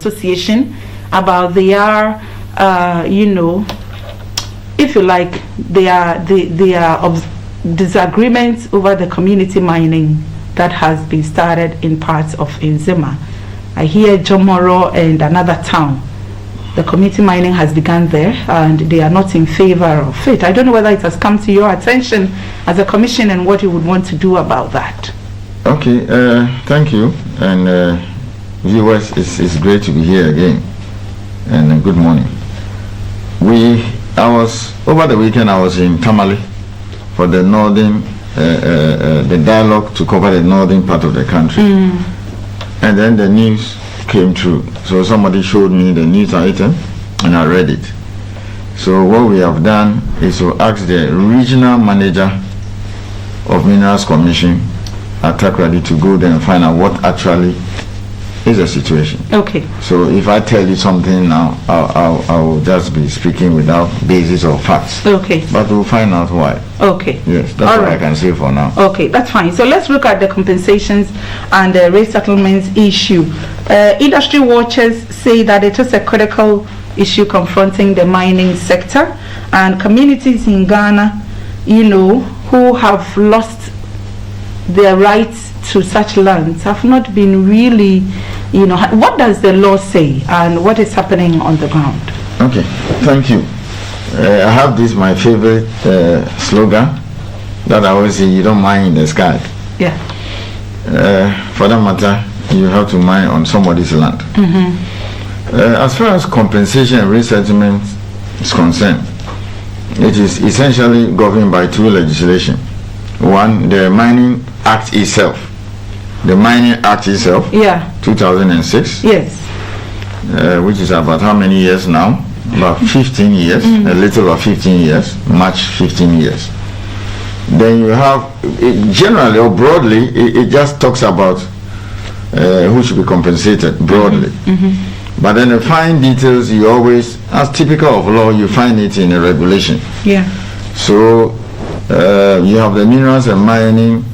association about their, if you like, their disagreements over the community mining that has been started in parts of Nzema. I hear Jomoro and another town. The community mining has begun there and they are not in favor of it. I don't know whether it has come to your attention as a commission and what you would want to do about that. Okay, thank you. And viewers, it's great to be here again. And good morning. Over the weekend I was in Tamale for the northern, the dialogue to cover the northern part of the country. And then the news came through. So somebody showed me the news item and I read it. So what we have done is to ask the regional manager of Minerals Commission at Takoradi to go there and find out what actually is the situation. Okay. So if I tell you something now, I will just be speaking without basis or facts. Okay. But we'll find out why. Okay. Yes, that's all what I can say for now. Okay, that's fine. So let's look at the compensations and the resettlements issue. Industry watchers say that it is a critical issue confronting the mining sector, and communities in Ghana, who have lost their rights to such lands have not been really, what does the law say and what is happening on the ground? Okay, thank you. I have this, my favorite slogan that I always say, you don't mine in the sky. Yeah. For that matter, you have to mine on somebody's land. As far as compensation and resettlement is concerned, it is essentially governed by two legislation. One, the Mining Act itself. The Mining Act itself, yeah, 2006. Yes. Which is about how many years now? About 15 years, a little over 15 years, March 15 years. Then you have, generally or broadly, it just talks about who should be compensated broadly. But then the fine details, you always, as typical of law, you find it in a regulation. Yeah. So you have the Minerals and Mining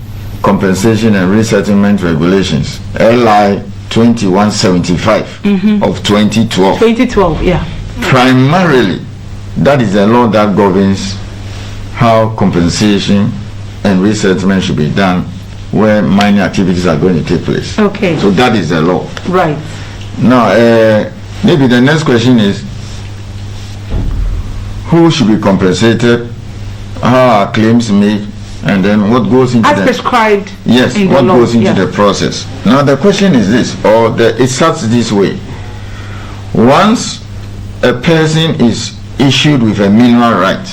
Compensation and Resettlement Regulations, LI 2175 of 2012. 2012, yeah. Primarily, that is the law that governs how compensation and resettlement should be done where mining activities are going to take place. Okay. So that is the law. Right. Now, maybe the next question is, who should be compensated, how are claims made, and then what goes into as prescribed. Yes, in what the law, goes into the process. Now the question is this, it starts this way. Once a person is issued with a mineral right,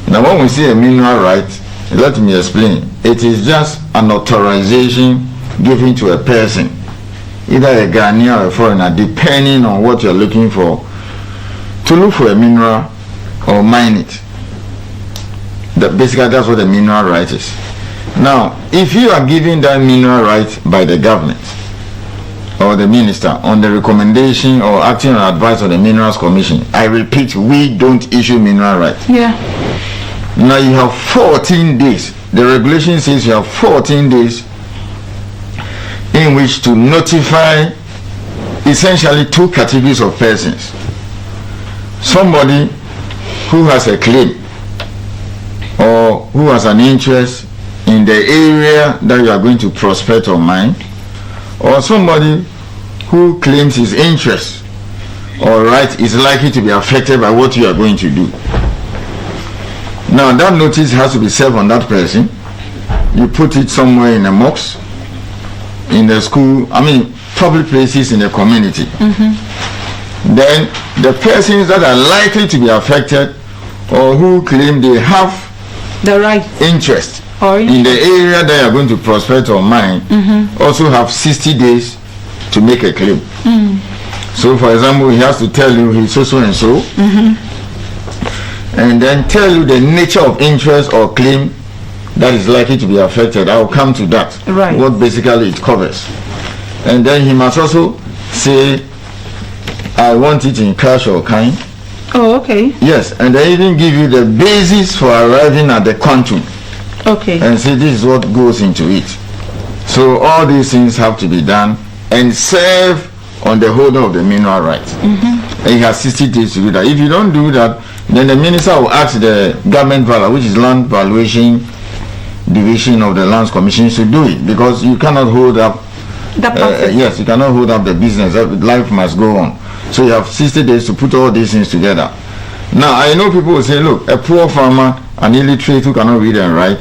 now when we say a mineral right, let me explain. It is just an authorization given to a person, either a Ghanaian or a foreigner, depending on what you're looking for, to look for a mineral or mine it. Basically, that's what the mineral right is. Now, if you are given that mineral right by the government or the minister on the recommendation or acting on advice of the Minerals Commission, I repeat, we don't issue mineral rights. Yeah. Now you have 14 days. The regulation says you have 14 days in which to notify essentially two categories of persons. Somebody who has a claim or who has an interest in the area that you are going to prospect or mine, or somebody who claims his interest or right is likely to be affected by what you are going to do. Now that notice has to be served on that person. You put it somewhere in a mosque, in the school, public places in the community. Then the persons that are likely to be affected or who claim they have the right interest in the area that you are going to prospect or mine also have 60 days to make a claim. So for example, he has to tell you he's so and so, and then tell you the nature of interest or claim that is likely to be affected. I will come to that, what basically it covers. And then he must also say, I want it in cash or kind. Oh, okay. Yes, and they even give you the basis for arriving at the quantum. Okay. And say this is what goes into it. So all these things have to be done and serve on the holder of the mineral rights. And he has 60 days to do that. If you don't do that, then the minister will ask the government valuer, which is Land Valuation Division of the Lands Commission, to do it, because you cannot hold up. Yes, you cannot hold up the business. Life must go on. So you have 60 days to put all these things together. Now, I know people will say, look, a poor farmer, an illiterate who cannot read and write,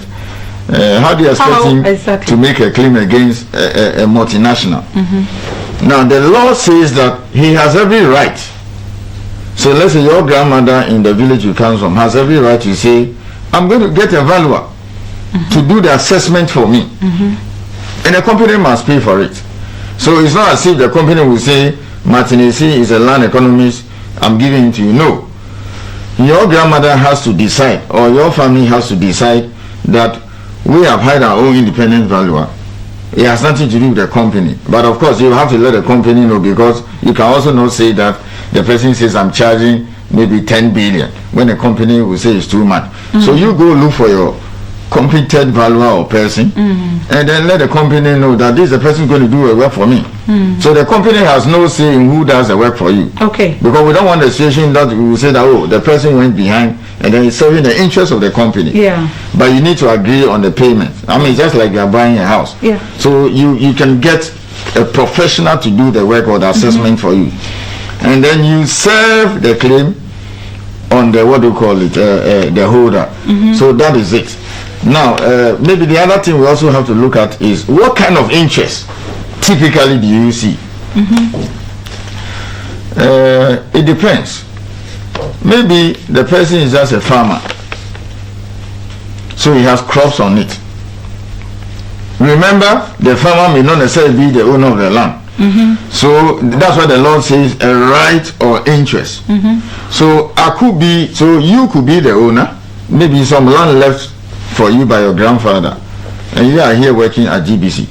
how do you expect him to make a claim against a multinational? Now, the law says that he has every right. So let's say your grandmother in the village you come from has every right to say, I'm going to get a valuer to do the assessment for me. And the company must pay for it. So it's not as if the company will say, Martin Ayisi is a land economist, I'm giving it to you. No. Your grandmother has to decide, or your family has to decide, that we have hired our own independent valuer. It has nothing to do with the company. But of course, you have to let the company know, because you can also not say that the person says, I'm charging maybe 10 billion, when the company will say it's too much. So you go look for your competent valuer or person, and then let the company know that this is the person going to do a work for me. So the company has no say in who does the work for you. Okay. Because we don't want the situation that we will say that, oh, the person went behind and then it's serving the interest of the company. Yeah. But you need to agree on the payment. I mean, just like you are buying a house. Yeah. So you can get a professional to do the work or the assessment for you. And then you serve the claim on the, what do you call it, the holder. So that is it. Now, maybe the other thing we also have to look at is what kind of interest typically do you see? It depends. Maybe the person is just a farmer, so he has crops on it. Remember, the farmer may not necessarily be the owner of the land. So that's why the law says a right or interest. So you could be the owner. Maybe some land left for you by your grandfather, and you are here working at GBC.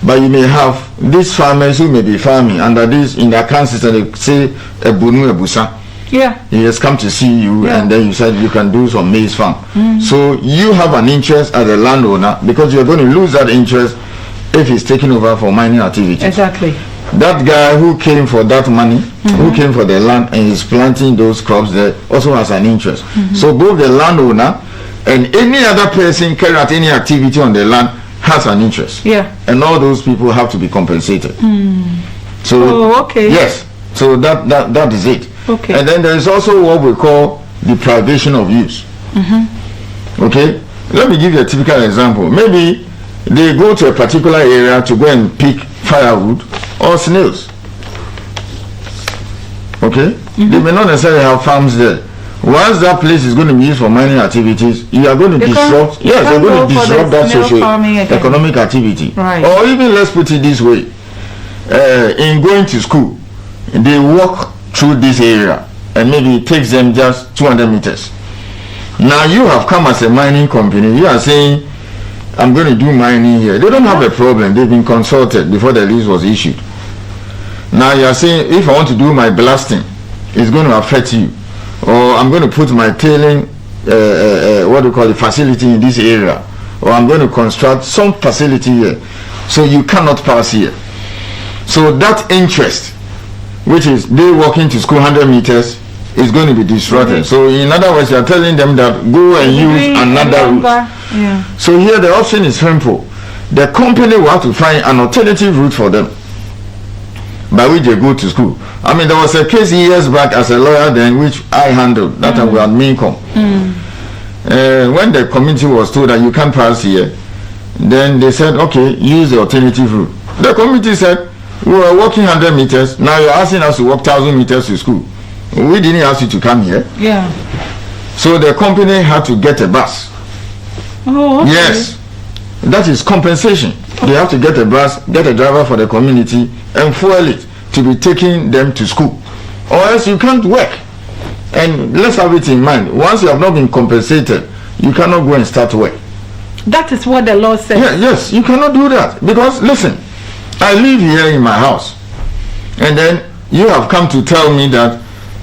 But you may have these farmers who may be farming under this, in the account system they say a bunu ebusa. Yeah. He has come to see you, and then you said you can do some maize farm. So you have an interest as a landowner, because you're going to lose that interest if he's taking over for mining activity. Exactly. That guy who came for that money, who came for the land and is planting those crops there, also has an interest. So both the landowner and any other person carrying out any activity on the land has an interest. Yeah. And all those people have to be compensated. So okay. Yes. So that is it. Okay. And then there is also what we call deprivation of use. Okay. Let me give you a typical example. Maybe they go to a particular area to go and pick firewood or snails. Okay. They may not necessarily have farms there. Once that place is going to be used for mining activities, you are going to disrupt. Yes, you're going to disrupt that socio-economic activity. Right. Or even, let's put it this way: in going to school, they walk through this area, and maybe it takes them just 200 meters. Now you have come as a mining company. You are saying, "I'm going to do mining here." They don't have a problem. They've been consulted before the lease was issued. Now you are saying, "If I want to do my blasting, it's going to affect you." Or I'm going to put my tailing, what do you call it, facility in this area, or I'm going to construct some facility here, so you cannot pass here. So that interest, which is they walking to school 100 meters, is going to be disrupted. So in other words, you are telling them that go and use another route. Yeah. So here the option is simple. The company will have to find an alternative route for them by which they go to school. I mean, there was a case years back as a lawyer then which I handled, that time we had Mincom. When the community was told that you can't pass here, then they said, okay, use the alternative route. The community said, we were walking 100 meters, now you're asking us to walk 1,000 meters to school. We didn't ask you to come here. Yeah. So the company had to get a bus. Oh, okay. Yes. That is compensation. They have to get a bus, get a driver for the community, and fuel it to be taking them to school. Or else you can't work. And let's have it in mind. Once you have not been compensated, you cannot go and start work. That is what the law says. Yeah, yes, you cannot do that. Because listen, I live here in my house. And then you have come to tell me that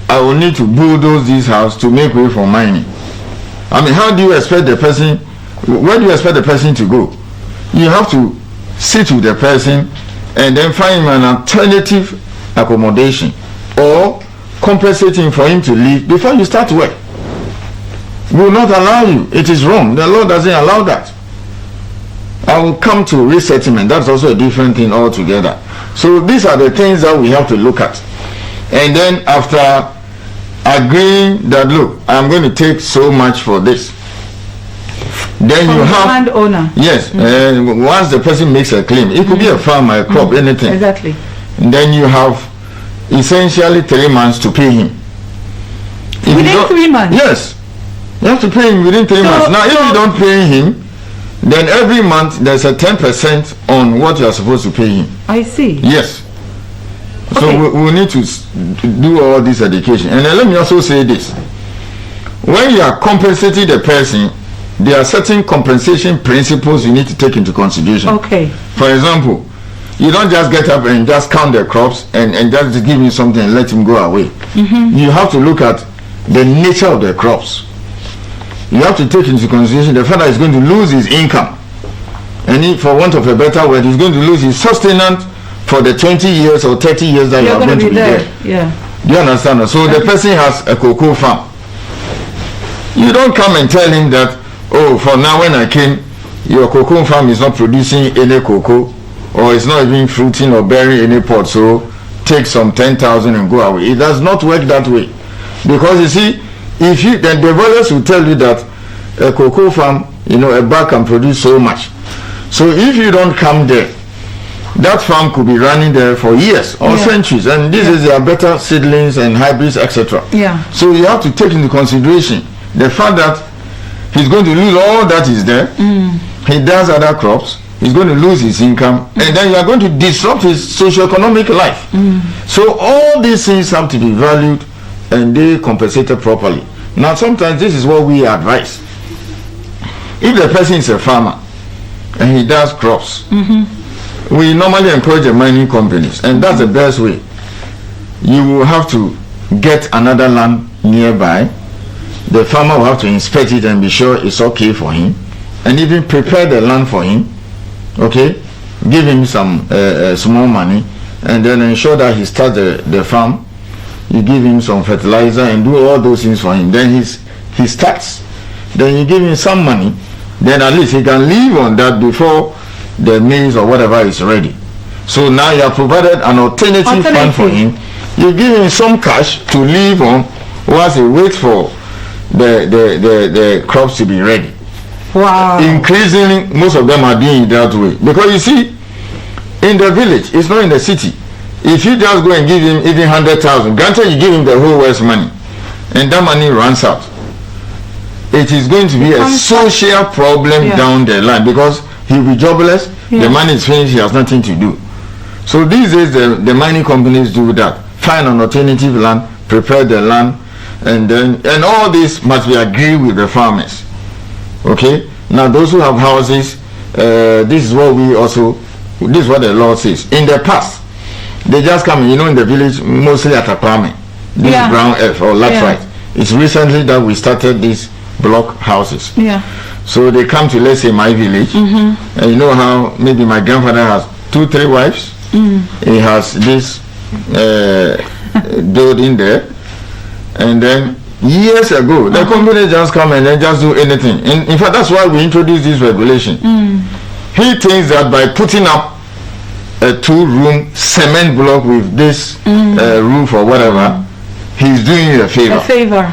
I will need to bulldoze this house to make way for mining. I mean, how do you expect the person, where do you expect the person to go? You have to sit with the person and then find an alternative accommodation or compensating for him to leave before you start work. We will not allow you. It is wrong. The law doesn't allow that. I will come to resettlement. That's also a different thing altogether. So these are the things that we have to look at. And then after agreeing that, look, I'm going to take so much for this, then From you the have landowner. yes. Once the person makes a claim, it could be a farm, a crop, anything. Exactly. And then you have essentially 3 months to pay him. If you Within don't- 3 months? Yes. You have to pay him within 3 months. Now, if you don't pay him, then every month there's a 10% on what you are supposed to pay him. I see. Yes. So Okay. we need to do all this education. And then let me also say this. When you are compensating the person, there are certain compensation principles you need to take into consideration. Okay. For example, you don't just get up and just count the crops and just give him something and let him go away. You have to look at the nature of the crops. You have to take into consideration the fact that he's going to lose his income. And he, for want of a better word, he's going to lose his sustenance for the 20 years or 30 years that you are going to be there. Yeah. Do you understand? So the person has a cocoa farm. You don't come and tell him that, oh, for now when I came, your cocoa farm is not producing any cocoa, or it's not even fruiting or bearing any pod, so take some 10,000 and go away. It does not work that way. Because you see, if you, then the developers will tell you that a cocoa farm, a bag can produce so much. So if you don't come there, that farm could be running there for years or centuries, and this is their better seedlings and hybrids, etc. Yeah. So you have to take into consideration the fact that he's going to lose all that is there. He does other crops, he's going to lose his income, and then you are going to disrupt his socio-economic life. So all these things have to be valued and they compensated properly. Now sometimes this is what we advise. If the person is a farmer and he does crops, we normally encourage the mining companies, and that's the best way. You will have to get another land nearby. The farmer will have to inspect it and be sure it's okay for him, and even prepare the land for him. Okay, give him some small money, and then ensure that he starts the farm. You give him some fertilizer and do all those things for him. Then he starts. Then you give him some money. Then at least he can live on that before the maize or whatever is ready. So now you have provided an alternative fund for him. You give him some cash to live on whilst he waits for the crops to be ready. Wow. Increasingly, most of them are doing it that way. Because you see, in the village, it's not in the city. If you just go and give him even 100,000, granted you give him the whole West money, and that money runs out, it is going to be a social problem down the line, because he'll be jobless, the money is finished, he has nothing to do. So these days the mining companies do that. Find an alternative land, prepare the land, and all this must be agreed with the farmers. Okay? Now those who have houses, this is what the law says. In the past, they just come, in the village, mostly at Akwame. This is brown earth or laterite. It's recently that we started these block houses. Yeah. So they come to, let's say, my village, and you know how maybe my grandfather has 2-3 wives. He has this building there, and then years ago, the company just come and then just do anything. In fact, that's why we introduced this regulation. He thinks that by putting up a 2-room cement block with this roof or whatever, he's doing you a favor.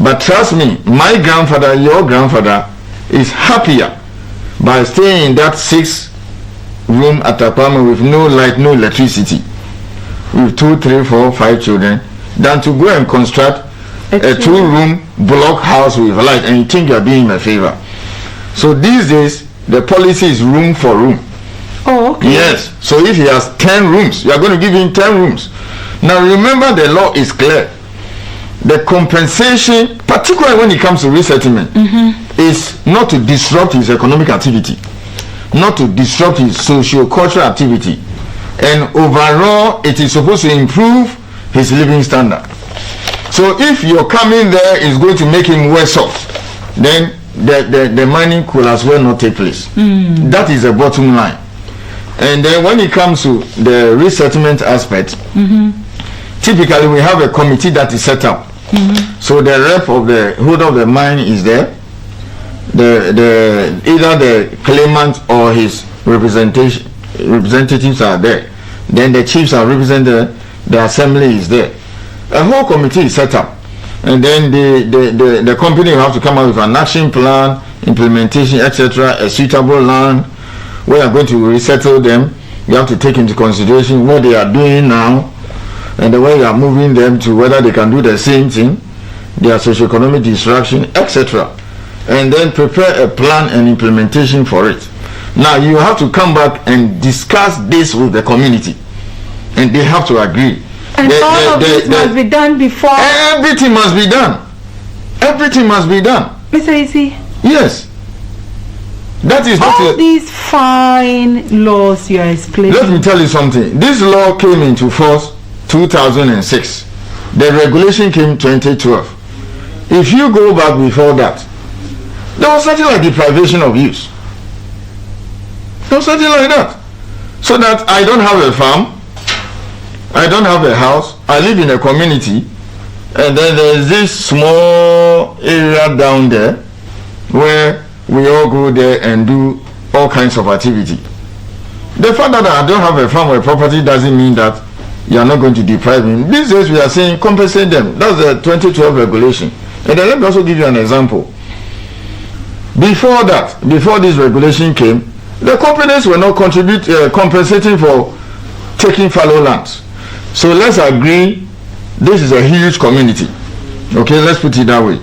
But trust me, my grandfather, your grandfather, is happier by staying in that 6-room apartment with no light, no electricity, with 2, 3, 4, 5 children, than to go and construct a 2-room block house with light, and you think you're doing him a favor. So these days, the policy is room for room. Oh, okay. Yes. So if he has 10 rooms, you are going to give him 10 rooms. Now remember, the law is clear. The compensation, particularly when it comes to resettlement, is not to disrupt his economic activity, not to disrupt his socio-cultural activity, and overall it is supposed to improve his living standard. So if your coming there is going to make him worse off, then the mining could as well not take place. That is the bottom line. And then when it comes to the resettlement aspect, typically we have a committee that is set up. So the rep of the holder of the mine is there. Either the claimant or his representatives are there. Then the chiefs are represented. The assembly is there. A whole committee is set up, and then the company will have to come up with an action plan, implementation, etc. A suitable land where you are going to resettle them. You have to take into consideration what they are doing now and the way you are moving them to, whether they can do the same thing, their socio-economic disruption, etc. And then prepare a plan and implementation for it. Now you have to come back and discuss this with the community, and they have to agree. And all of this must be done before. Everything must be done. Everything must be done. Mr. Ayisi. Yes. That is all these fine laws you are explaining. Let me tell you something. This law came into force 2006. The regulation came 2012. If you go back before that, there was something like deprivation of use. There was something like that. So that I don't have a farm, I don't have a house, I live in a community, and then there's this small area down there where we all go there and do all kinds of activity. The fact that I don't have a farm or a property doesn't mean that you are not going to deprive me. These days we are saying compensate them. That's the 2012 regulation. And then let me also give you an example. Before that, before this regulation came, the companies were not compensating for taking fallow lands. So let's agree this is a huge community. Okay, let's put it that way.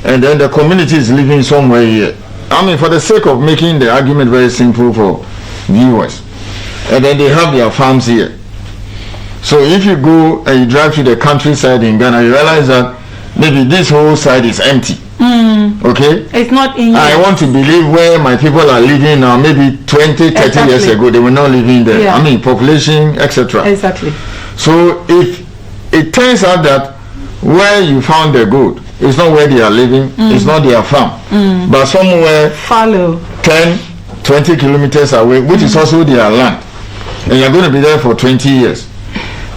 And then the community is living somewhere here. I mean, for the sake of making the argument very simple for viewers. And then they have their farms here. So if you go and you drive to the countryside in Ghana, you realize that maybe this whole side is empty. Okay? It's not in I want to believe where my people are living now, maybe 20, 30 years ago, they were not living there. Yeah. I mean, population, etc. Exactly. So if it turns out that where you found the gold, it's not where they are living, it's not their farm, but somewhere fallow 10, 20 kilometers away, which is also their land, and you're going to be there for 20 years.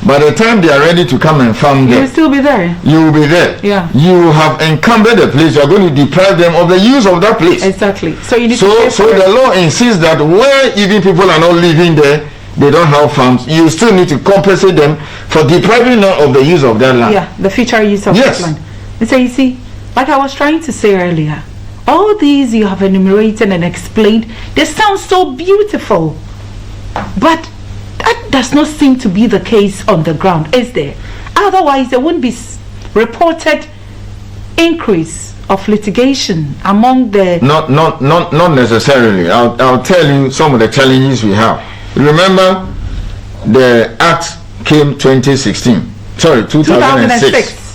By the time they are ready to come and farm there, you'll still be there. You will be there. Yeah. You have encumbered the place. You are going to deprive them of the use of that place. Exactly. So you need so the law insists that where even people are not living there, they don't have farms, you still need to compensate them for depriving them of the use of that land. Yeah, the future use of that land. And so you see, like I was trying to say earlier, all these you have enumerated and explained, they sound so beautiful, but that does not seem to be the case on the ground, is there? Otherwise there wouldn't be reported increase of litigation among the... Not necessarily. I'll tell you some of the challenges we have. Remember, the Act came 2006.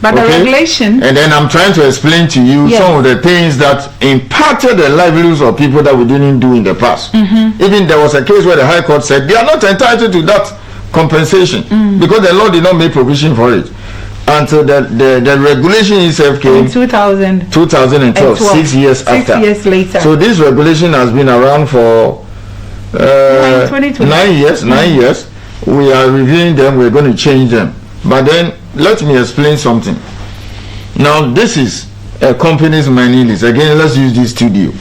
But the regulation... And then I'm trying to explain to you some of the things that impacted the livelihoods of people that we didn't do in the past. Even there was a case where the High Court said they are not entitled to that compensation because the law did not make provision for it. Until the regulation itself came in 2012, 6 years after. 6 years later. So this regulation has been around for 9 years. 9 years. We are reviewing them. We're going to change them. But then let me explain something. Now this is a company's mining list. Again, let's use this studio.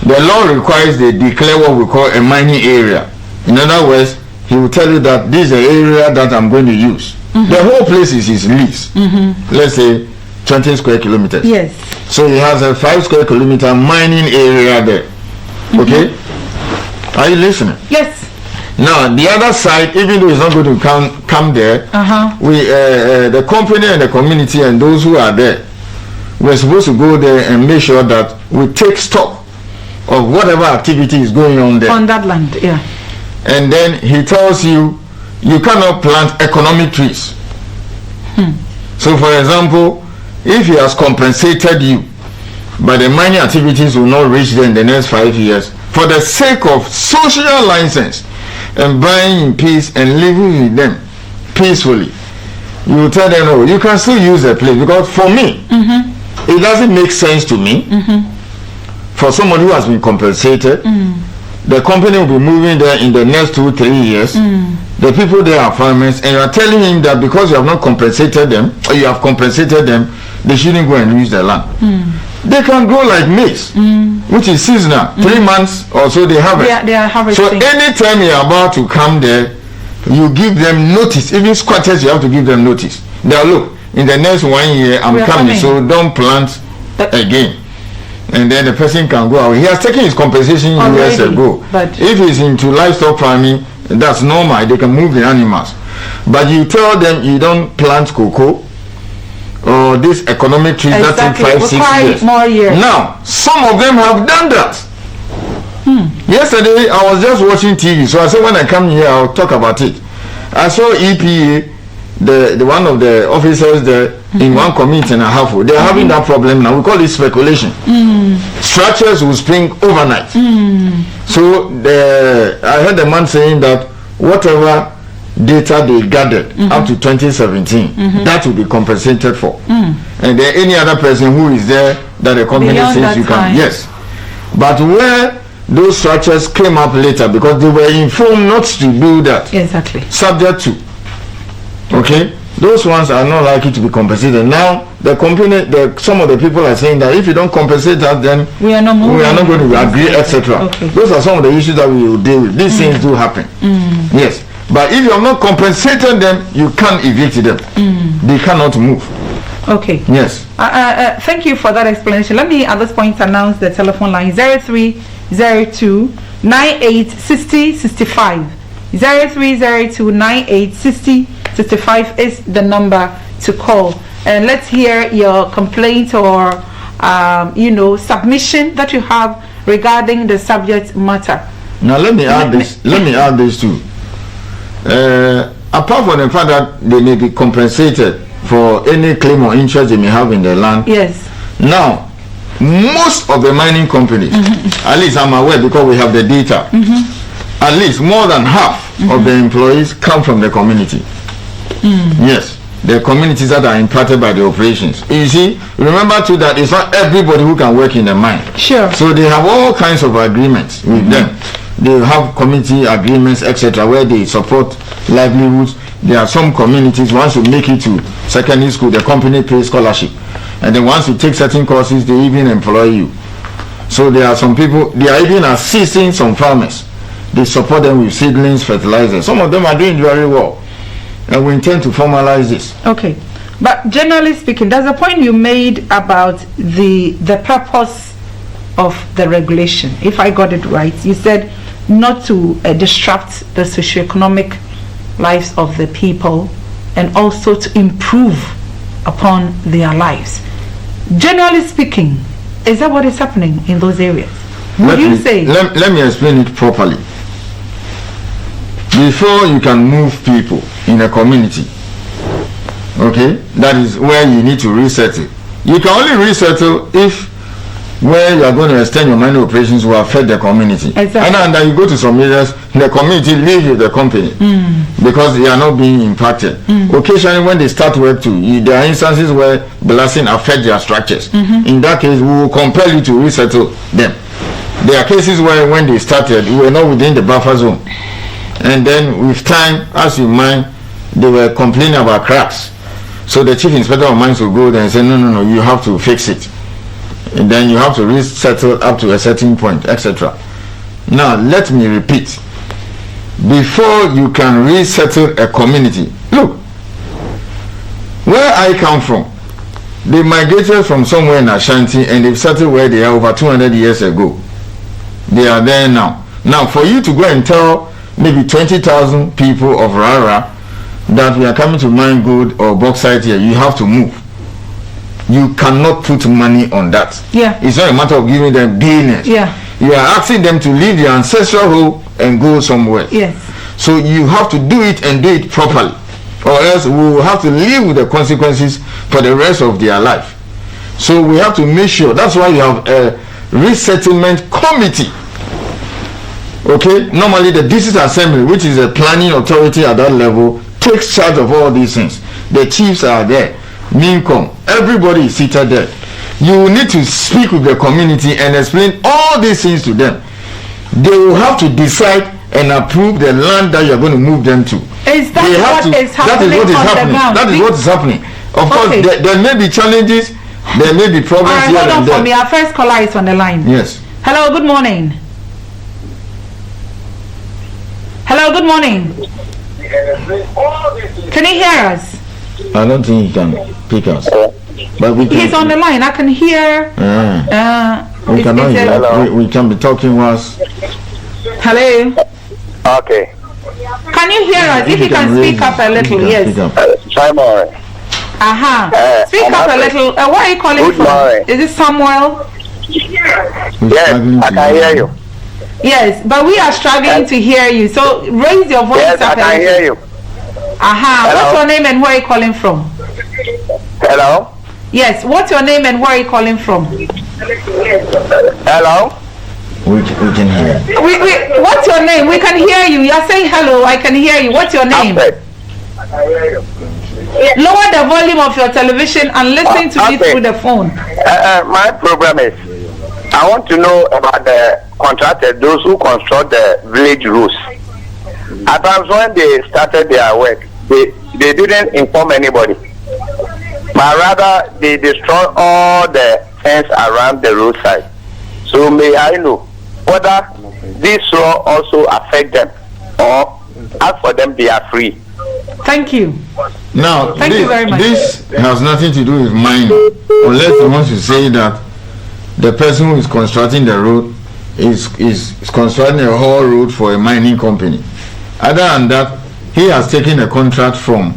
The law requires they declare what we call a mining area. In other words, he will tell you that this is the area that I'm going to use. The whole place is his lease. Let's say 20 square kilometers. Yes. So he has a 5 square kilometer mining area there. Okay? Are you listening? Yes. Now the other side, even though it's not going to come there, we the company and the community and those who are there, we're supposed to go there and make sure that we take stock of whatever activity is going on there. On that land, yeah. And then he tells you, you cannot plant economic trees. So for example, if he has compensated you, but the mining activities will not reach there in the next 5 years, for the sake of social license and buying in peace and living with them peacefully, you will tell them, no, you can still use the place, because for me, it doesn't make sense to me for someone who has been compensated the company will be moving there in the next 2-3 years. The people there are farmers, and you are telling him that because you have not compensated them, or you have compensated them, they shouldn't go and use the land. They can grow like maize, which is seasonal. 3 months or so they harvest. They are harvesting. So anytime you are about to come there, you give them notice. Even squatters, you have to give them notice. Now look, in the next 1 year, I'm coming, so don't plant again. And then the person can go out. He has taken his compensation years ago. But if he's into livestock farming, that's normal. They can move the animals. But you tell them you don't plant cocoa or these economic trees that take 5-6 years. More years. Now, some of them have done that. Yesterday, I was just watching TV, so I said when I come here, I'll talk about it. I saw EPA, the one of the officers there in one community and a half. They're having that problem now. We call it speculation. Structures will spring overnight. So I heard the man saying that whatever data they gathered up to 2017, that will be compensated for. And then any other person who is there that the company says you can. Yes. But where those structures came up later, because they were informed not to do that. Exactly. Subject to. Okay? Those ones are not likely to be compensated. Now, the company, some of the people are saying that if you don't compensate us, then we are not going to agree, etc. Okay. Those are some of the issues that we will deal with. These things do happen. Yes. But if you have not compensated them, you can't evict them. They cannot move. Okay. Yes. Thank you for that explanation. Let me at this point announce the telephone line 0302 9860 65. 0302 9860 65 is the number to call. And let's hear your complaint or submission that you have regarding the subject matter. Now let me add this. Let me add this too. Apart from the fact that they may be compensated for any claim or interest they may have in the land. Yes. Now, most of the mining companies, at least I'm aware because we have the data, at least more than half of the employees come from the community. Yes, the communities that are impacted by the operations. You see, remember too that it's not everybody who can work in the mine. Sure. So they have all kinds of agreements with them. They have community agreements, etc., where they support livelihoods. There are some communities, once you make it to secondary school, the company pays scholarship. And then once you take certain courses, they even employ you. So there are some people, they are even assisting some farmers. They support them with seedlings, fertilizers. Some of them are doing very well. And we intend to formalize this. Okay. But generally speaking, there's a point you made about the purpose of the regulation. If I got it right, you said not to disrupt the socioeconomic lives of the people and also to improve upon their lives. Generally speaking, is that what is happening in those areas? Would you say? Let me explain it properly. Before you can move people in a community, okay, that is where you need to resettle. You can only resettle if where you are going to extend your mining operations will affect the community. Exactly. And then you go to some areas, the community leaves with the company because they are not being impacted. Occasionally when they start work too, there are instances where blasting affect their structures. In that case, we will compel you to resettle them. There are cases where when they started, we were not within the buffer zone. And then with time, as you mine, they were complaining about cracks. So the chief inspector of mines will go there and say, no, you have to fix it. And then you have to resettle up to a certain point, etc. Now, let me repeat. Before you can resettle a community, look, where I come from, they migrated from somewhere in Ashanti and they've settled where they are over 200 years ago. They are there now. Now, for you to go and tell maybe 20,000 people of Rara that we are coming to mine gold or bauxite here, you have to move. You cannot put money on that. Yeah. It's not a matter of giving them billions. Yeah. You are asking them to leave their ancestral home and go somewhere. Yes. So you have to do it and do it properly, or else we will have to live with the consequences for the rest of their life. So we have to make sure. That's why you have a resettlement committee. Okay, normally the district assembly, which is a planning authority at that level, takes charge of all these things. The chiefs are there, Mincom, everybody is seated there. You need to speak with the community and explain all these things to them. they will have to decide and approve the land that you're going to move them to. Is that what is happening on the ground? That is what is happening. Of course, there may be challenges, there may be problems here and there. Hold on for me. Our first caller is on the line. Yes. Hello, good morning. Hello, good morning. Can you hear us? I don't think he can pick us. But we can. He's on the line. I can hear. We cannot hear. We can be talking once. Hello. Okay. Can you hear us? If you can speak up a little, yes. Try more. Speak up a little. Where are you calling from? Morning. Is it Samuel? Yes, I can hear you. Yes, but we are struggling to hear you. So raise your voice yes, up I can hear you. What's your name and where are you calling from? Hello? Yes, what's your name and where are you calling from? Hello? We can hear. What's your name? We can hear you. You're saying hello. I can hear you. What's your name? Lower the volume of your television and listen to me through the phone. My problem is, I want to know about the contractors, those who construct the village roads. At times when they started their work, they didn't inform anybody. But rather, they destroy all the fence around the roadside. So may I know whether this law also affect them, or as for them they are free? Thank you. Now, Thank you very much. This has nothing to do with mining, unless you want to say that the person who is constructing the road is constructing a whole road for a mining company. Other than that, he has taken a contract from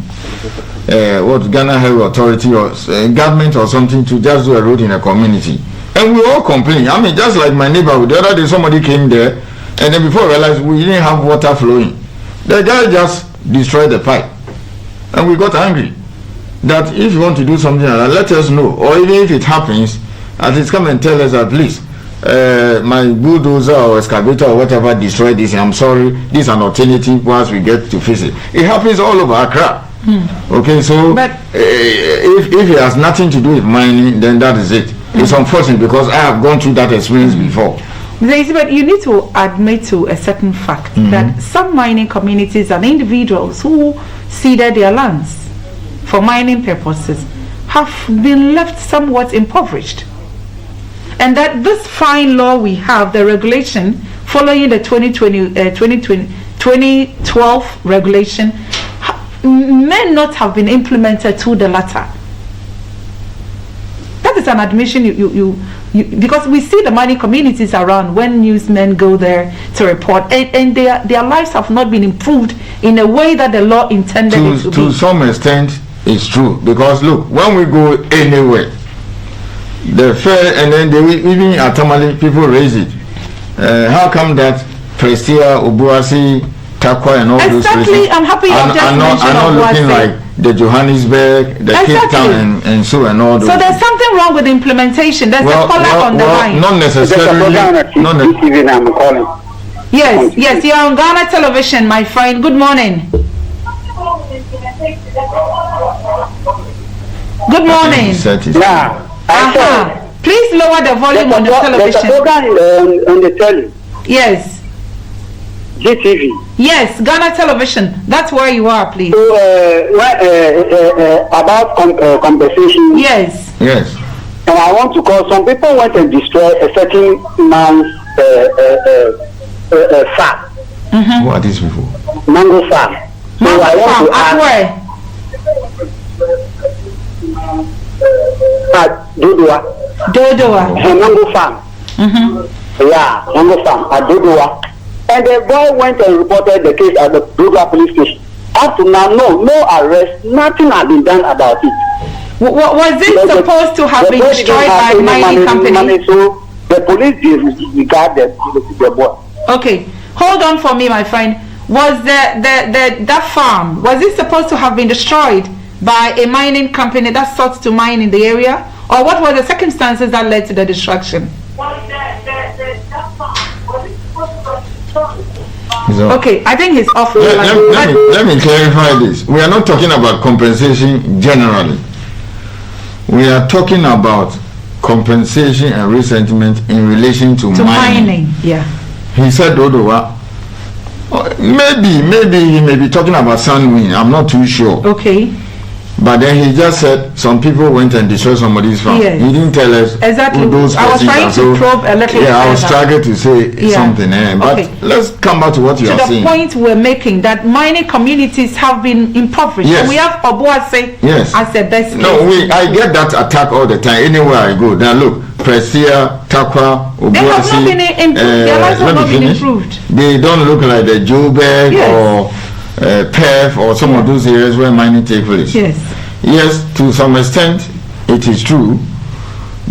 Ghana Highway Authority or government or something to just do a road in a community. And we all complain. I mean, just like my neighborhood, the other day somebody came there, and then before I realized we didn't have water flowing, the guy just destroyed the pipe. And we got angry that if you want to do something like that, let us know. Or even if it happens, at least come and tell us at least my bulldozer or excavator or whatever destroyed this. I'm sorry, this is an alternative once we get to fix it. It happens all over Accra. Okay, so if it has nothing to do with mining, then that is it. It's unfortunate because I have gone through that experience before. But you need to admit to a certain fact that some mining communities and individuals who ceded their lands for mining purposes have been left somewhat impoverished. And that this fine law we have, the regulation following the 2012 regulation, may not have been implemented to the latter. That is an admission because we see the mining communities around when newsmen go there to report, and their lives have not been improved in a way that the law intended it to be. To some extent, it's true, because look, when we go anywhere, the fair, and then they even at Tamale people raise it. How come that Prestia, Obuasi, Takwa, and all those places I'm happy you just mentioned are not looking like the Johannesburg, the Cape Town, and so and all those. So there's something wrong with the implementation. There's a caller on the line. Not necessarily. Yes, you're on Ghana television, my friend. Good morning. Good morning. Yeah. Please lower the volume on the television. There's a program on the telly. Yes. GTV. Yes, Ghana television. That's where you are, please. So, about compensation. Yes. Yes. And I want to call. Some people went and destroy a certain man's farm. Who are these people? Mango farm. So I want to ask. At Dodoa. Mango farm. Yeah, Mango farm at Dodoa. And the boy went and reported the case at the Dodoa police station. Up to now, no arrest, nothing has been done about it. Was it supposed to have been destroyed by a mining company? So the police disregard the boy. Okay, hold on for me, my friend. Was that farm, was it supposed to have been destroyed by a mining company that sought to mine in the area? Or what were the circumstances that led to the destruction? Okay, I think he's off the line. Let me clarify this. We are not talking about compensation generally. We are talking about compensation and resettlement in relation to mining. Yeah. he said Odowa. Maybe he may be talking about Sunwin. I'm not too sure. Okay. But then he just said some people went and destroyed somebody's farm. Yes. He didn't tell us exactly. who those I was persons trying are. to probe a little. Yeah, I was trying to say something. But okay. let's come back to what you are saying. To the point we're making, that mining communities have been impoverished. Yes. And we have Obuase as the best. No, I get that attack all the time. Anywhere I go, now look, Presia, Takwa, Obuasi. They have not been improved. Their lives have not been improved. They don't look like the Joburg or Perth or some of those areas where mining takes place. Yes, to some extent it is true,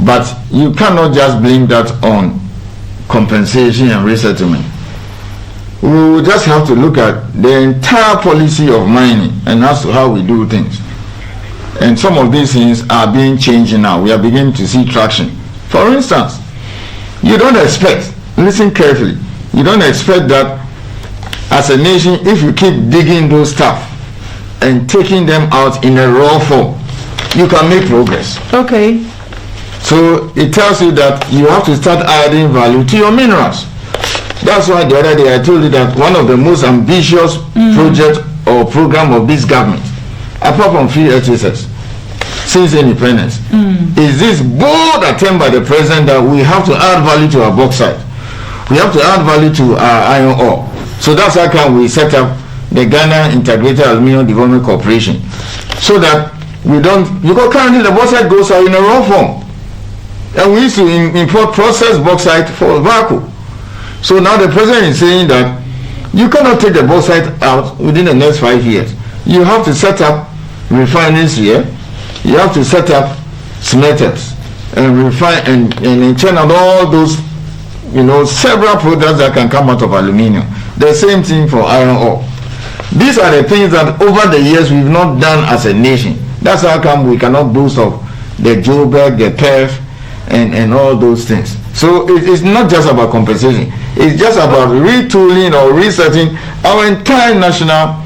but you cannot just blame that on compensation and resettlement. We will just have to look at the entire policy of mining and as to how we do things. And some of these things are being changed now. We are beginning to see traction. For instance, you don't expect, listen carefully, you don't expect that as a nation, if you keep digging those stuff and taking them out in a raw form, you can make progress. Okay. So it tells you that you have to start adding value to your minerals. That's why the other day I told you that one of the most ambitious projects or program of this government, apart from free HSS, since independence, is this bold attempt by the president that we have to add value to our bauxite. We have to add value to our iron ore. So that's how come we set up the Ghana Integrated Aluminium Development Corporation, so that we don't, because currently the bauxite goes out in a raw form, and we used to import processed bauxite for vacuum. So now the president is saying that you cannot take the bauxite out within the next 5 years. You have to set up refineries here, you have to set up smelters and refine and turn out all those, several products that can come out of aluminium. The same thing for iron ore. These are the things that over the years we've not done as a nation. That's how come we cannot boast of the Joburg, the Perth, and all those things. So it's not just about compensation. It's just about retooling or resetting our entire national,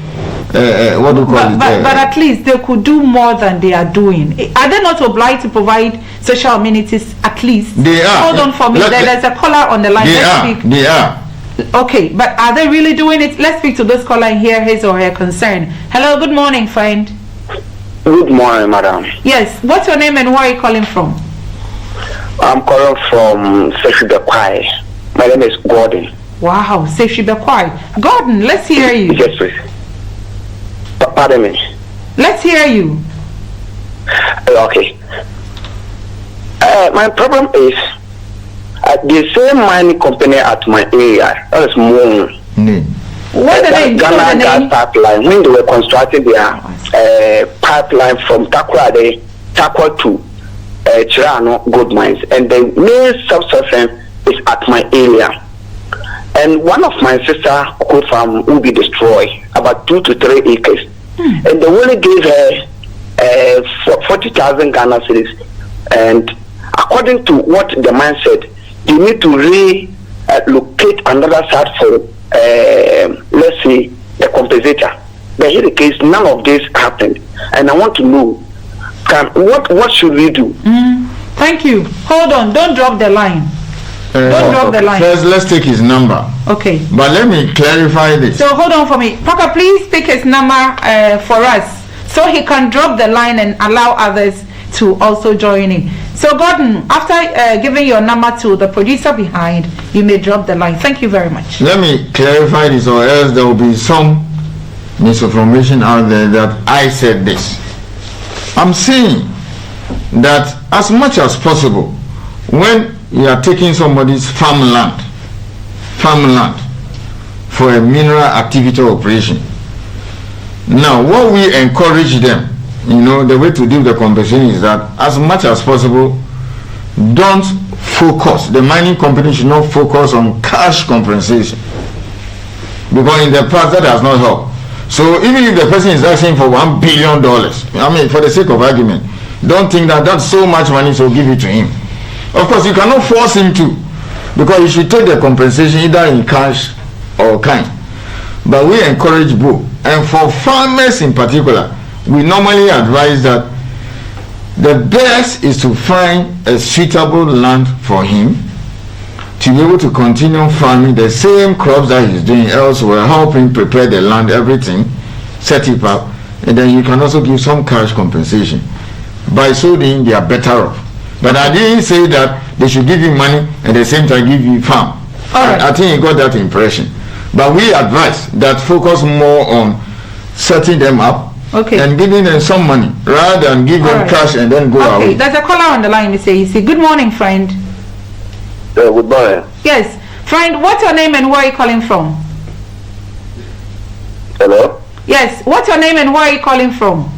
what do you call it? But at least they could do more than they are doing. Are they not obliged to provide social amenities at least? They are. Hold on for me. There's a caller on the line. They are. Okay, but are they really doing it? Let's speak to this caller and hear his or her concern. Hello, good morning, friend. Good morning, madam. Yes, what's your name and where are you calling from? I'm calling from Sefi Bekwai. My name is Gordon. Wow, Sefi Bekwai. Gordon, let's hear you. Yes, please. Pardon me. Let's hear you. Okay. My problem is the same mining company at my area, that is Moon. What are they Ghana gas pipeline, when they were constructing their pipeline from Takwa to Chirano gold mines, and the main subsurface is at my area. And one of my sister coal farm will be destroyed, about 2 to 3 acres. And they only gave her 40,000 Ghana cedis. And according to what the man said, they need to relocate another site for, let's say, the compensator. But in the case, none of this happened. And I want to know, what should we do? Thank you. Hold on, don't drop the line. Don't drop the line. First, let's take his number. Okay. But let me clarify this. So hold on for me. Papa, please take his number for us so he can drop the line and allow others to also join in. So Gordon, after giving your number to the producer behind, you may drop the line. Thank you very much. Let me clarify this, or else there will be some misinformation out there that I said this. I'm saying that as much as possible, when you are taking somebody's farmland for a mineral activity operation, now what we encourage them, the way to do the compensation is that as much as possible, don't focus, the mining company should not focus on cash compensation, because in the past that has not helped. So even if the person is asking for $1 billion, for the sake of argument, don't think that that's so much money, so give it to him. Of course, you cannot force him to, because you should take the compensation either in cash or kind. But we encourage both. And for farmers in particular, we normally advise that the best is to find a suitable land for him, to be able to continue farming the same crops that he's doing elsewhere, help him prepare the land, everything, set it up, and then you can also give some cash compensation. By so doing, they are better off. But I didn't say that they should give you money and at the same time give you farm. I think you got that impression. But we advise that focus more on setting them up and giving them some money rather than give them cash and then go away. Okay, there's a caller on the line, Mr. Ayisi. Good morning, friend. Good morning. Yes, friend, what's your name and where are you calling from? Hello? Yes, what's your name and where are you calling from?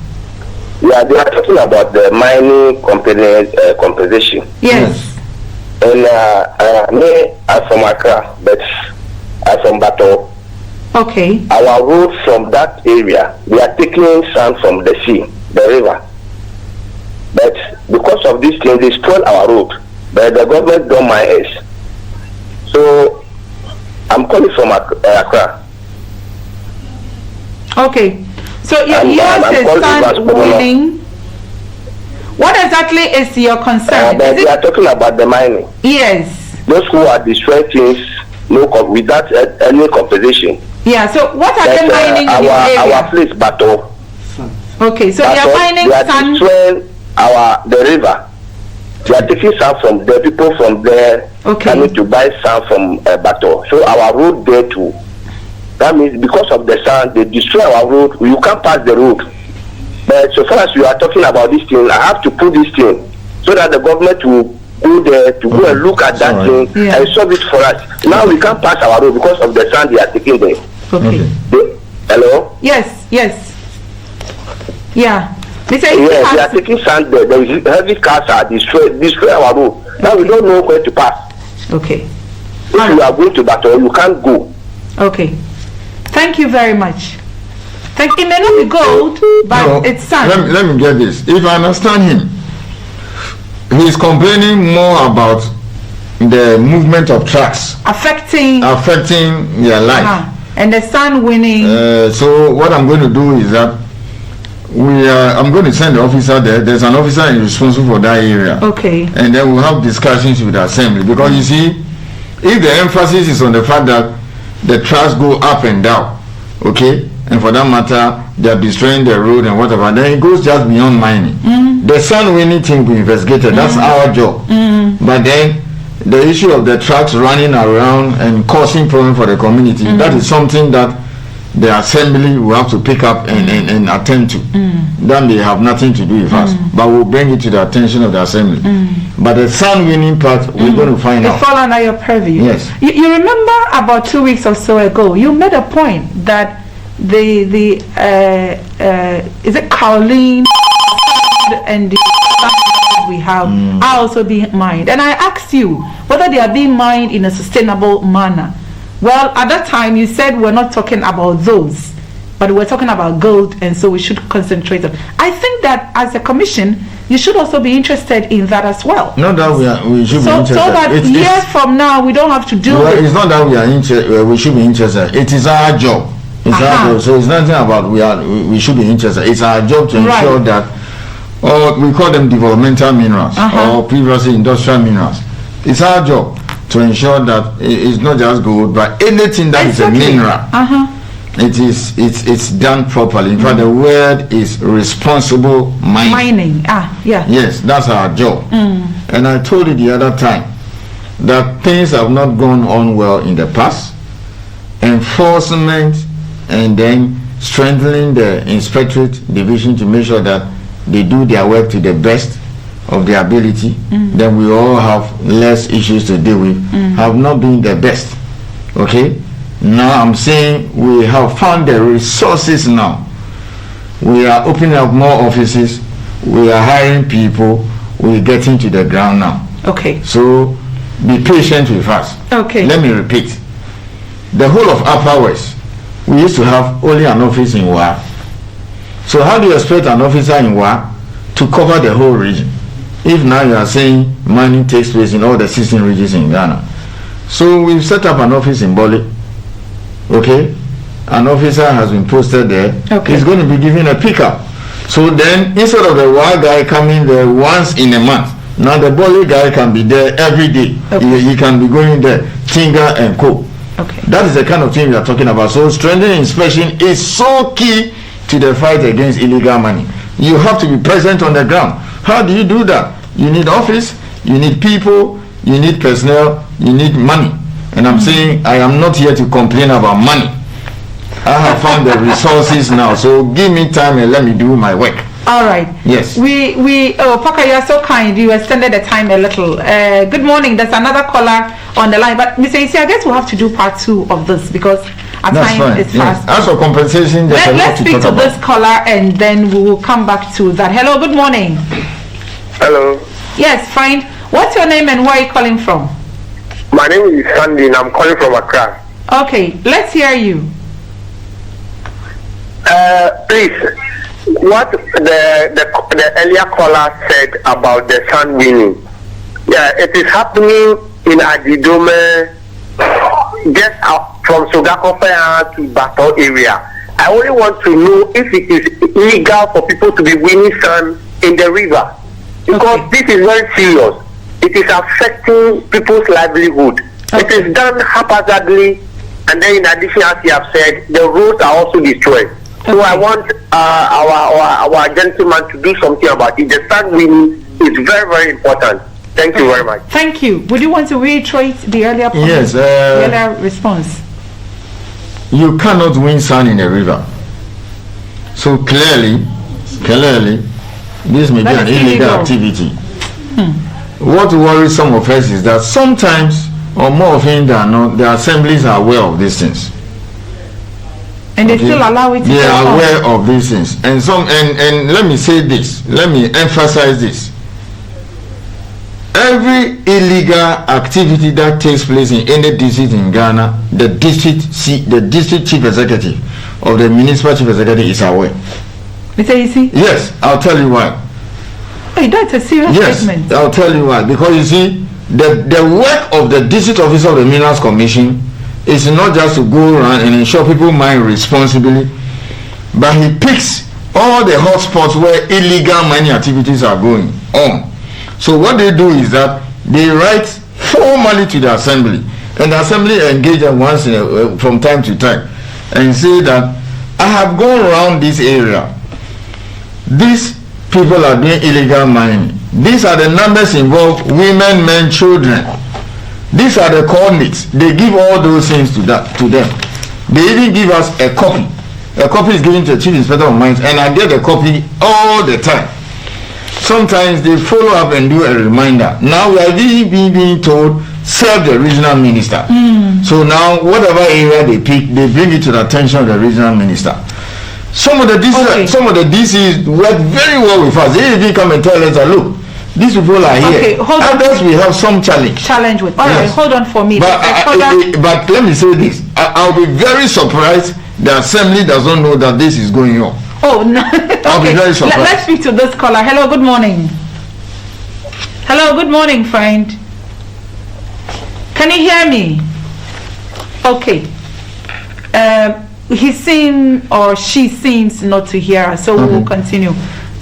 Yeah, they are talking about the mining company compensation. Yes. And me, I'm from Accra, but I'm from Bato. Okay. Our road from that area, we are taking sand from the sea, the river. But because of this thing, they spoil our road. But the government don't mind us. So I'm calling from Accra. Okay. So yours is sand winning. What exactly is your concern? They are talking about the mining. Yes. Those who are destroying things without any compensation. Yeah, so what are they mining in this area? Our place, Bato. Okay, so they are mining sand. They are destroying the river. They are taking sand from the people from there coming to buy sand from Bato. So our road there too. That means because of the sand, they destroy our road. You can't pass the road. But so far as you are talking about this thing, I have to put this thing so that the government will go there to go and look at that thing and solve it for us. Now we can't pass our road because of the sand they are taking there. Okay. Hello? Yes. Yeah. Yes, they are taking sand there. There is heavy cars are destroy our road. Now we don't know where to pass. Okay. If you are going to Baton, you can't go. Okay. Thank you very much. It may not be gold, but it's sand. Let me get this. If I understand him, he's complaining more about the movement of trucks affecting their life. And the sand winning. So what I'm going to do is that I'm going to send the officer there. There's an officer responsible for that area. Okay. And then we'll have discussions with the assembly, because you see, if the emphasis is on the fact that the trucks go up and down, okay, and for that matter they are destroying the road and whatever, then it goes just beyond mining. The sand winning thing we investigated, that's our job. But then the issue of the trucks running around and causing problem for the community, that is something that the assembly will have to pick up and attend to. Then they have nothing to do with us, but we'll bring it to the attention of the assembly. But the sand winning part, we're going to find out. It fall under your purview. Yes. You remember about 2 weeks or so ago, you made a point that the is it kaolin and the we have are also being mined, and I asked you whether they are being mined in a sustainable manner. Well, at that time you said we're not talking about those, but we're talking about gold, and so we should concentrate on. I think that as a commission you should also be interested in that as well. Not that we should be interested. So that years from now we don't have to do it. It's not that we are interested. We should be interested. It is our job. It's our job. So it's nothing about we should be interested. It's our job to ensure that, or we call them developmental minerals or previously industrial minerals. It's our job to ensure that it's not just gold, but anything that is a mineral. It's done properly. In fact, the word is responsible mining. Yes, that's our job. And I told you the other time that things have not gone on well in the past. Enforcement and then strengthening the inspectorate division to make sure that they do their work to the best of their ability, then we all have less issues to deal with, have not been the best. Okay? Now I'm saying we have found the resources now. We are opening up more offices, we are hiring people, we're getting to the ground now. Okay. So be patient with us. Okay. Let me repeat. The whole of Upper West, we used to have only an office in Wa. So how do you expect an officer in Wa to cover the whole region? If now you are saying mining takes place in all the 16 regions in Ghana. So we've set up an office in Bole. Okay? An officer has been posted there. Okay. He's going to be given a pickup. So then, instead of the Wa guy coming there once in a month Now the Bole guy can be there every day. Okay. He can be going there, Tinga and Co. Okay. That is the kind of thing we are talking about. So strengthening inspection is so key to the fight against illegal money. You have to be present on the ground. How do you do that? You need office, you need people, you need personnel, you need money. And I'm saying I am not here to complain about money. I have found the resources now, so give me time and let me do my work. All right. Yes. Paka, you are so kind. You extended the time a little. Good morning. There's another caller on the line. But Mr. Ayisi, I guess we'll have to do part 2 of this because our time is fast. As for compensation, let's speak to this caller and then we will come back to that. Hello, good morning. Hello. Yes, fine. What's your name and where are you calling from? My name is Sandy and I'm calling from Accra. Okay, let's hear you. Please, what the earlier caller said about the sun winning. Yeah, it is happening in Adidome, just from Sogakope to Bato area. I only want to know if it is illegal for people to be winning sun in the river. Because this is very serious. It is affecting people's livelihood. It is done haphazardly, and then in addition, as you have said, the roads are also destroyed. So I want our gentleman to do something about it. The sun winning is very, very important. Thank you very much. Thank you. Would you want to reiterate the earlier point? Yes. The earlier response. You cannot win sun in a river. So clearly, this may be an illegal activity. What worries some of us is that sometimes, or more often than not, the assemblies are aware of these things. And they still allow it to They go are on. aware of these things. And let me say this, let me emphasize this. Every illegal activity that takes place in any district in Ghana, the district chief executive of the municipal chief executive is aware. Mr. Ayisi? Yes, I'll tell you why. Hey, that's a serious statement. Yes, I'll tell you why. Because you see, the work of the district officer of the Minerals Commission is not just to go around and ensure people mine responsibly, but he picks all the hotspots where illegal mining activities are going on. So what they do is that they write formally to the assembly, and the assembly engage them once from time to time and say that I have gone around this area. These people are doing illegal mining. These are the numbers involved: women, men, children. These are the coordinates. They give all those things to them. They even give us a copy. A copy is given to the chief inspector of mines, and I get the copy all the time. Sometimes they follow up and do a reminder. Now we are being told, serve the regional minister. So now whatever area they pick, they bring it to the attention of the regional minister. Some of the DCs work very well with us. They even come and tell us that, look, these people are here. Okay, hold on. Others we have some challenge With. All right, hold on for me. But let me say this. I'll be very surprised the assembly does not know that this is going on. Oh, no. Okay. I'll be very surprised. Let's speak to this caller. Hello, good morning. Hello, good morning, friend. Can you hear me? Okay. He seems or she seems not to hear us, so we will continue.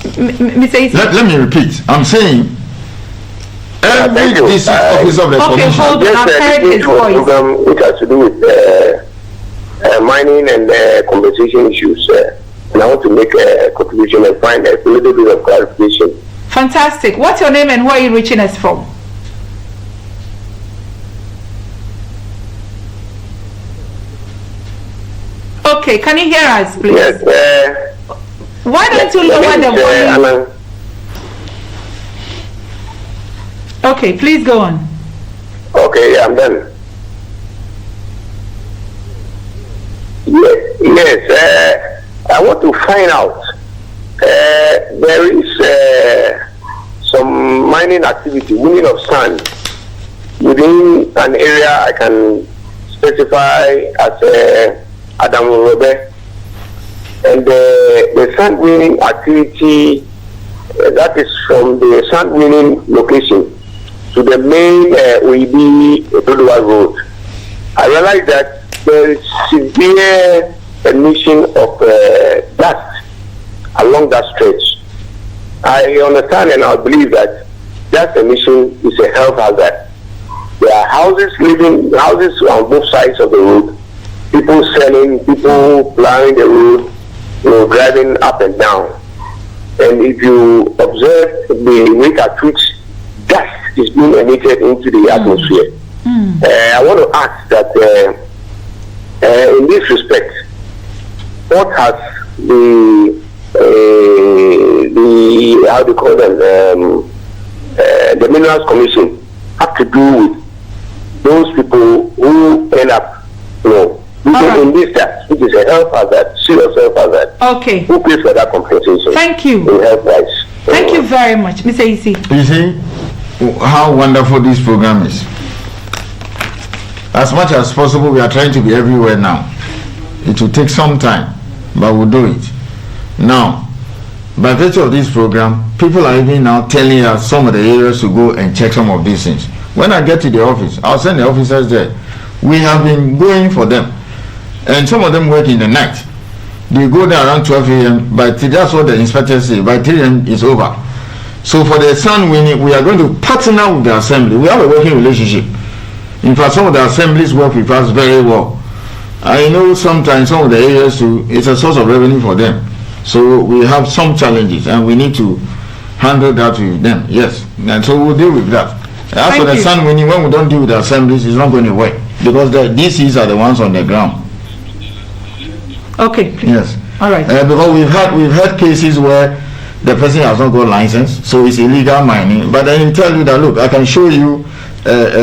Mr. Ayisi. Let me repeat. I'm saying every district officer of the commission. Okay, hold on. I've heard his voice. Program which has to do with mining and compensation issues. And I want to make a contribution and find a little bit of clarification. Fantastic. What's your name and where are you reaching us from? Okay, can you hear us, please? Yes. Why don't you lower the volume? Okay, please go on. Okay, I'm done. Yes. I want to find out. There is some mining activity, winning of sand within an area I can specify as Adam Robe, and the sand winning activity that is from the sand winning location to the main OEB Ododowa Road. I realize that there is severe emission of dust along that stretch. I understand and I believe that gas emission is a health hazard. There are houses on both sides of the road, people selling, people plowing the road, driving up and down. And if you observe the rate at which gas is being emitted into the atmosphere, I want to ask that in this respect, what has the how do you call them, the Minerals Commission have to do with those people who end up, in this tax, which is a health hazard, serious health hazard. Okay. Who pays for that compensation? Thank you. In health wise. Thank you very much, Mr. Ayisi. You see how wonderful this program is. As much as possible, we are trying to be everywhere now. It will take some time, but we'll do it. Now, by virtue of this program, people are even now telling us some of the areas to go and check some of these things. When I get to the office, I'll send the officers there. We have been going for them. And some of them work in the night. They go there around 12 a.m. That's what the inspectors say. By 3 a.m. it's over. So for the sun winning, we are going to partner with the assembly. We have a working relationship. In fact, some of the assemblies work with us very well. I know sometimes some of the areas too, it's a source of revenue for them. So we have some challenges and we need to handle that with them. Yes. And so we'll deal with that. As for the sun winning, when we don't deal with the assemblies, it's not going to work. Because the DCs are the ones on the ground. Okay. Yes. All right. Because we've had cases where the person has not got license, so it's illegal mining. But then he tell you that, look, I can show you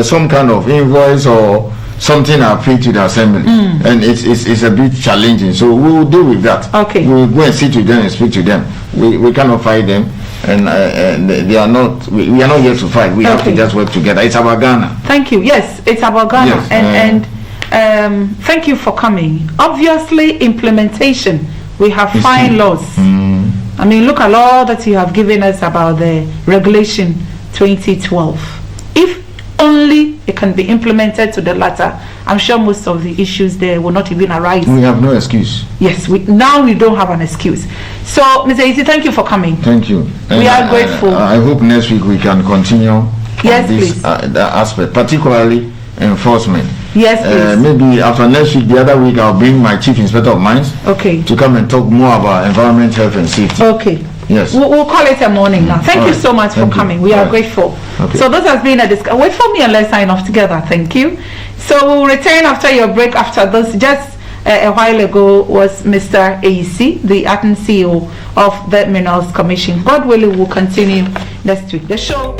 some kind of invoice or something I paid to the assembly, and it's a bit challenging. So we will deal with that. Okay. We will go and sit with them and speak to them. We cannot fight them, and they are not. We are not here to fight. We have to just work together. It's about Ghana. Thank you. Yes, it's about Ghana, yes, and thank you for coming. Obviously, implementation. We have fine laws. I mean, look at all that you have given us about the regulation 2012. If only it can be implemented to the latter, I'm sure most of the issues there will not even arise. We have no excuse. Yes, now we don't have an excuse. So, Mr. Ayisi, thank you for coming. Thank you. We are grateful. I hope next week we can continue yes, this that aspect, particularly enforcement. Yes, please. Maybe after next week, the other week, I'll bring my Chief Inspector of Mines to come and talk more about environment, health and safety. Okay. Yes. We'll call it a morning now. Thank you so much for coming. We are grateful. Okay. So this has been a discussion. Wait for me and let's sign off together. Thank you. So we'll return after your break. After this, just a while ago was Mr. Ayisi, the acting CEO of the Minerals Commission. God willing, we'll continue next week. The show.